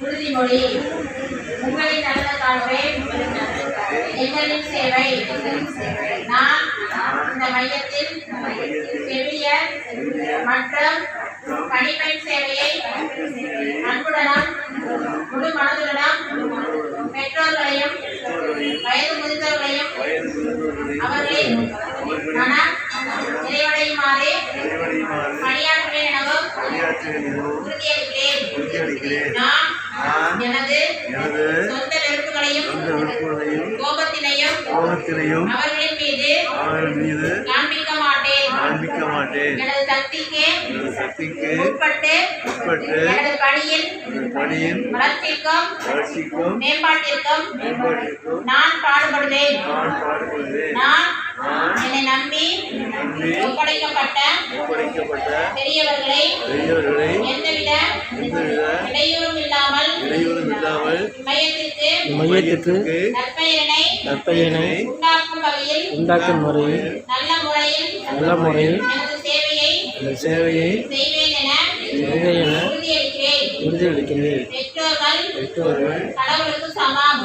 உறுதிமொழி. உங்களின் நலனுக்காகவே எங்களின் சேவை. நான் இந்த மையத்தில் செவிலியர் மற்றும் பணிப்பெண் சேவையை அன்புடனும் முழு மனதுடனும் பெற்றோர்களையும் வயது முதிர்ந்தவர்களையும் அவர்களின் மனம் நிறைவடையுமாறு பணியாற்றுவேன் எனவும் உறுதியளிக்கிறேன். நான் எனது சொந்த வெறுப்புகளையும் கோபத்தினையும் அவர்களின் மீது காண்பிக்க மாட்டேன். எனது சக்திக்கு உட்பட்டு எனது பணியின் வளர்ச்சிக்கும் மேம்பாட்டிற்கும் நான் பாடுபடுவேன். நான் என்னை நம்பி ஒப்படைக்கப்பட்ட பெரியவர்களை எந்தவித இடையூறும் இல்லாமல் மையத்திற்கு நற்பெயரினை உண்டாக்கும் வகையில் நல்ல முறையில் எனது சேவையை செய்வேன் என உறுதியளிக்கிறேன். பெற்றோர்கள் கடவுளுக்கு சமம்.